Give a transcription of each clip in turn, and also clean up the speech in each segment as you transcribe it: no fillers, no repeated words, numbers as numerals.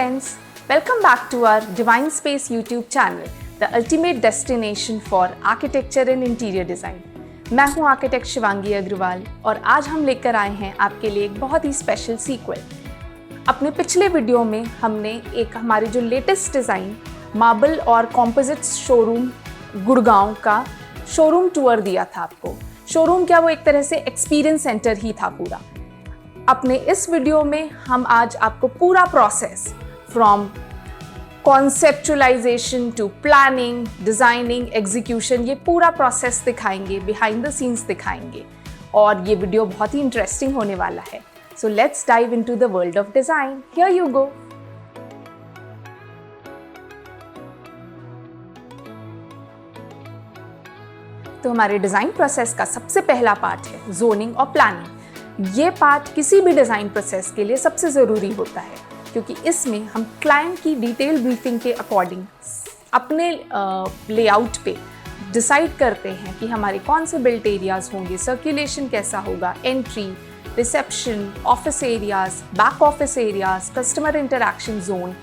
friends, welcome back to our Divine Space YouTube channel, the ultimate destination for architecture and interior design. मैं हूं architect Shivangi Agarwal और आज हम लेकर आए हैं आपके लिए एक बहुत ही स्पेशल सीक्वल। अपने पिछले वीडियो में हमने एक हमारे जो लेटेस्ट डिज़ाइन मार्बल और कॉम्पोजिट्स शोरूम गुड़गांव का शोरूम टूर दिया था आपको। शोरूम क्या, वो एक तरह से एक्सपीरियंस सेंटर ही था पूरा। अपने इस वीडियो में हम आज आपको पूरा process from conceptualisation to planning, designing, execution, ये पूरा प्रोसेस दिखाएंगे, बिहाइंड द सीन्स दिखाएंगे और ये वीडियो बहुत ही इंटरेस्टिंग होने वाला है। So let's dive into the world of design. Here you go. तो हमारे डिज़ाइन प्रोसेस का सबसे पहला पार्ट है जोनिंग और प्लानिंग। ये पार्ट किसी भी डिज़ाइन प्रोसेस के लिए सबसे ज़रूरी होता है क्योंकि इसमें हम क्लाइंट की डिटेल ब्रीफिंग के अकॉर्डिंग अपने लेआउट पे डिसाइड करते हैं कि हमारे कौन से बिल्ट एरियाज़ होंगे, सर्कुलेशन कैसा होगा, entry, reception, office areas, back office areas, customer interaction zone,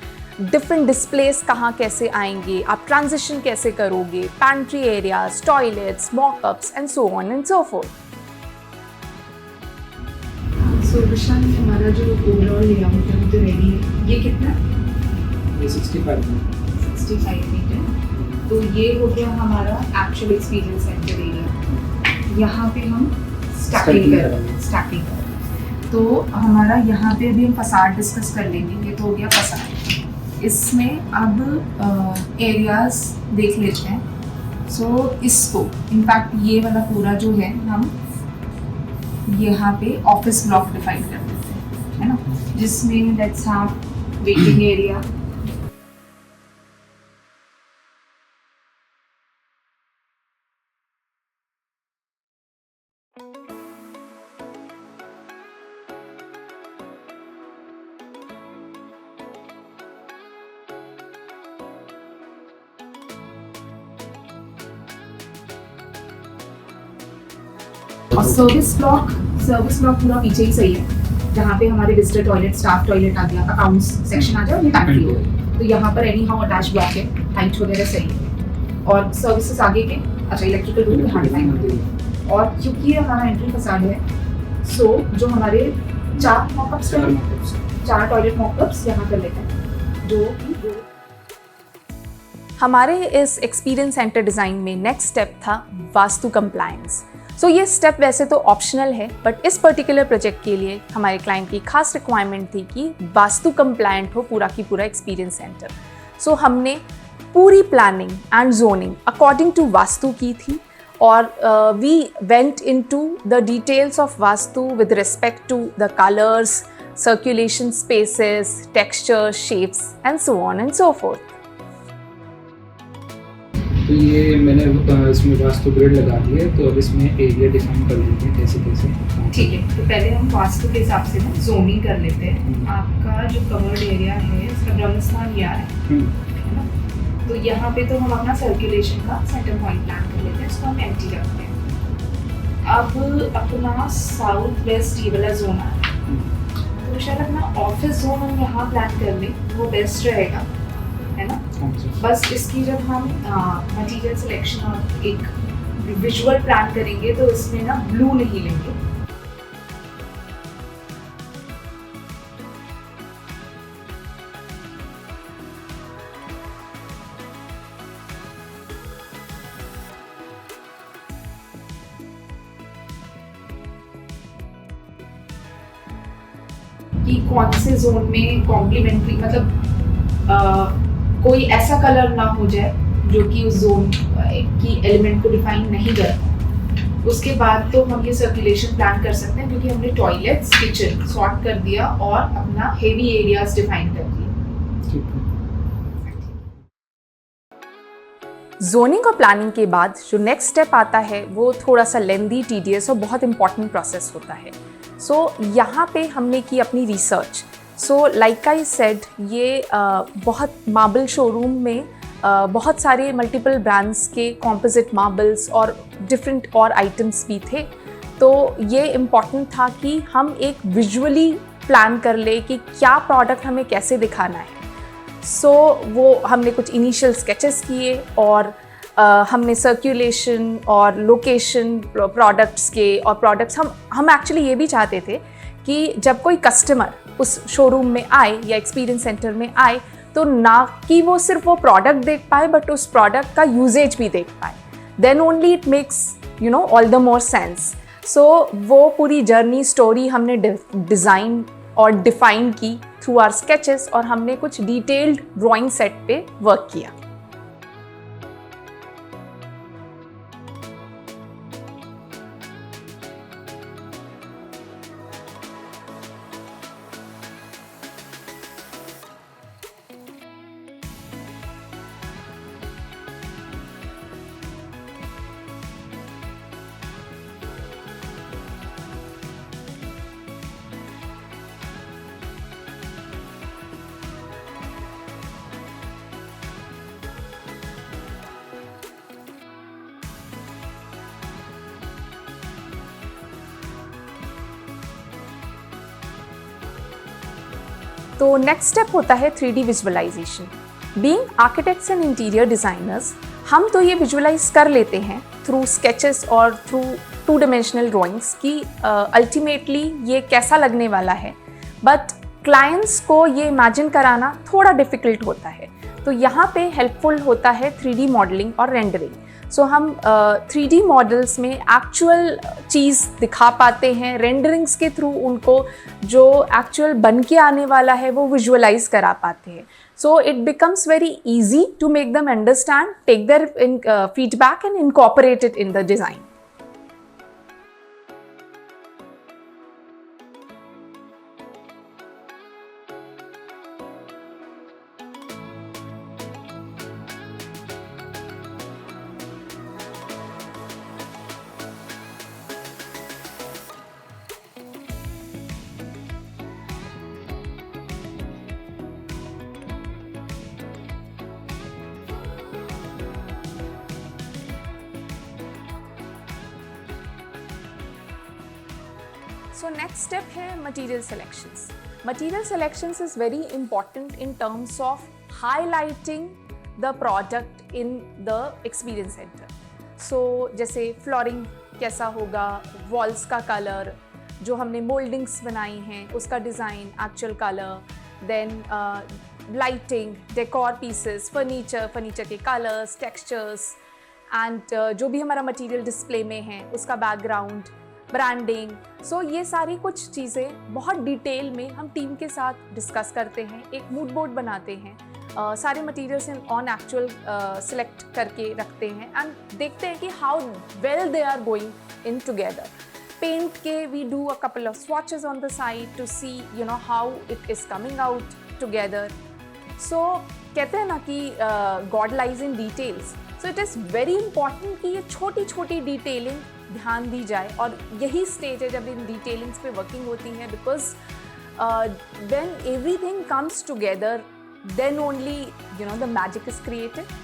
different displays कहाँ कैसे आएंगे, आप ट्रांजिशन कैसे करोगे, pantry areas, toilets, mockups and so on and so forth. So Vishal, हमारा जो ओवरऑल लेआउट है वो तो रेडी है। ये कितना? ये 65 फीट है। तो ये हो गया हमारा एक्चुअल एक्सपीरियंस सेंटर एरिया। यहाँ पे हम स्टैकिंग कर तो हमारा यहाँ पे अभी हम फसाड डिस्कस कर लेंगे। ये तो हो गया फसाड। इसमें अब एरियाज देख लेते हैं। सो इसको इनफैक्ट ये वाला पूरा जो है हम यहाँ पे ऑफिस ब्लॉक डिफाइन कर देते हैं, है ना, जिसमें लेट्स हैव वेटिंग एरिया, और सर्विस ब्लॉक पूरा पीछे ही सही है, जहाँ पे हमारे विजिटर टॉयलेट, स्टाफ टॉयलेट आ गया, अकाउंट्स सेक्शन आ जाए, ये पैंट्री हो गई। तो यहाँ पर एनी हाउ अटैच ब्लॉक है, हाइट वगैरह सही है। और सर्विसेज आगे के अच्छा इलेक्ट्रिकल रूम यहाँ डिफाइन होते हैं। और क्योंकि ये हमारा एंट्री फसाड है, सो जो हमारे 4 टॉयलेट मॉकअप्स यहाँ कर लेते हैं, जो कि हमारे इस एक्सपीरियंस सेंटर डिज़ाइन में नेक्स्ट स्टेप था वास्तु कंप्लायंस। सो ये स्टेप वैसे तो ऑप्शनल है, बट इस पर्टिकुलर प्रोजेक्ट के लिए हमारे क्लाइंट की खास रिक्वायरमेंट थी कि वास्तु कंप्लायंट हो पूरा की पूरा एक्सपीरियंस सेंटर। सो हमने पूरी planning and zoning according to vastu की थी और we went into the details of vastu with respect to the colours, circulation spaces, texture, shapes and so on and so forth. तो ये मैंने इसमें वास्तु ग्रिड लगा दी है, तो अब इसमें एरिया डिफाइन कर लेते हैं कैसे कैसे। ठीक है, तो पहले हम वास्तु के हिसाब से ना जोनिंग कर लेते हैं। आपका जो कवर्ड एरिया है इसका ब्रह्मस्थान ये है ना, तो यहाँ पे तो हम अपना सर्कुलेशन का सेंटर पॉइंट प्लान कर लेते हैं, इसको हम एम्प्टी रखते हैं। अब अपना साउथ वेस्ट ये वाला जोन आ रहा है, तो शायद अपना ऑफिस जोन हम यहाँ प्लान कर लें, वो बेस्ट रहेगा, है ना। बस इसकी जब हम मटीरियल सिलेक्शन और एक विजुअल प्लान करेंगे तो इसमें ना ब्लू नहीं लेंगे। कि कौन से जोन में कॉम्प्लीमेंट्री, मतलब कोई ऐसा कलर ना हो जाए जो कि उस जोन की एलिमेंट को डिफाइन नहीं करता। उसके बाद तो हम ये सर्कुलेशन प्लान कर सकते हैं क्योंकि हमने टॉयलेट्स, किचन सॉर्ट कर दिया और अपना हेवी एरियाज डिफाइन कर दिए। जोनिंग और प्लानिंग के बाद जो नेक्स्ट स्टेप आता है वो थोड़ा सा लेंदी, टीडियस और बहुत इंपॉर्टेंट प्रोसेस होता है। सो यहाँ पे हमने की अपनी research. So like I said, ये बहुत मार्बल शोरूम में बहुत सारे मल्टीपल ब्रांड्स के कॉम्पोजिट मार्बल्स और डिफरेंट और आइटम्स भी थे। तो ये इम्पॉर्टेंट था कि हम एक विजुअली प्लान कर ले कि क्या प्रोडक्ट हमें कैसे दिखाना है। सो वो हमने कुछ इनिशियल स्केचेस किए और हमने सर्कुलेशन और लोकेशन प्रोडक्ट्स के और प्रोडक्ट्स हम एक्चुअली ये भी चाहते थे कि जब कोई कस्टमर उस शोरूम में आए या एक्सपीरियंस सेंटर में आए तो ना कि वो सिर्फ वो प्रोडक्ट देख पाए बट उस प्रोडक्ट का यूजेज भी देख पाए, then only it makes all the more sense. So वो पूरी जर्नी स्टोरी हमने डिज़ाइन और डिफाइन की थ्रू आवर स्केचेस और हमने कुछ डिटेल्ड ड्राइंग सेट पे वर्क किया। तो नेक्स्ट स्टेप होता है 3D visualisation. Being architects and interior designers, हम तो ये विजुअलाइज कर लेते हैं थ्रू स्केचेस और थ्रू 2 डायमेंशनल ड्राइंग्स कि अल्टीमेटली ये कैसा लगने वाला है, बट क्लाइंट्स को ये इमेजिन कराना थोड़ा डिफ़िकल्ट होता है। तो यहाँ पे हेल्पफुल होता है 3D मॉडलिंग और रेंडरिंग। सो हम 3D मॉडल्स में एक्चुअल चीज़ दिखा पाते हैं, रेंडरिंग्स के थ्रू उनको जो एक्चुअल बन के आने वाला है वो विजुअलाइज करा पाते हैं। So it becomes very easy to make them understand, take their feedback and incorporate it in the design. So next step है material selections. Material selections is very important in terms of highlighting the product in the experience center. So जैसे flooring कैसा होगा, walls का color, जो हमने moldings बनाई हैं उसका design, actual color, then lighting, decor pieces, furniture के colors, textures and जो भी हमारा material display में है उसका background, ब्रांडिंग। सो ये सारी कुछ चीज़ें बहुत डिटेल में हम टीम के साथ डिस्कस करते हैं, एक मूड बोर्ड बनाते हैं, सारे मटेरियल्स ऑन एक्चुअल सिलेक्ट करके रखते हैं एंड देखते हैं कि how well they are going in together. Paint के we do a couple of swatches on the side to see how it is coming out together. So कहते हैं ना कि God lies in details. So it is very important कि ये छोटी छोटी detailing ध्यान दी जाए और यही स्टेज है जब इन डिटेलिंग्स पे वर्किंग होती है, because when everything comes together then only the magic is created.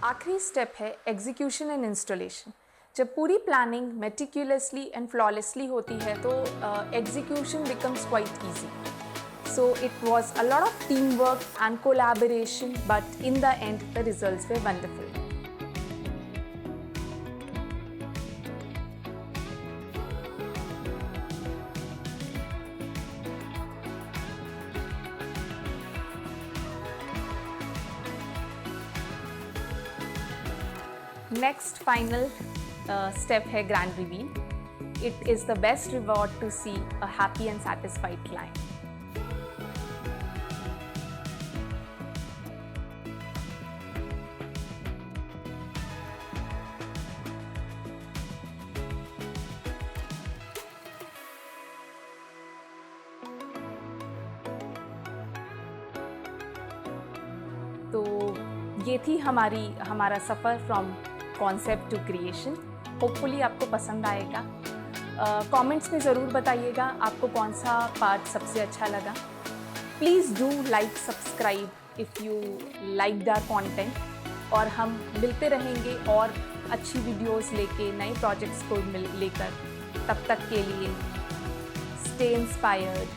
आखिरी स्टेप है एग्जीक्यूशन एंड इंस्टॉलेशन। जब पूरी प्लानिंग मेटिकुलसली एंड फ्लॉलेसली होती है तो execution becomes quite easy. So it was a lot of team work and collaboration, but in the end the results were wonderful. Next final step है grand reveal. It is the best reward to see a happy and satisfied client. तो ये थी हमारा सफ़र from concept to creation. Hopefully आपको पसंद आएगा। Comments में ज़रूर बताइएगा आपको कौन सा पार्ट सबसे अच्छा लगा। Please do like subscribe if you like our content, और हम मिलते रहेंगे और अच्छी वीडियोस लेके, नए प्रोजेक्ट्स को लेकर। तब तक के लिए stay inspired,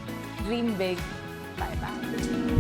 dream big, bye bye.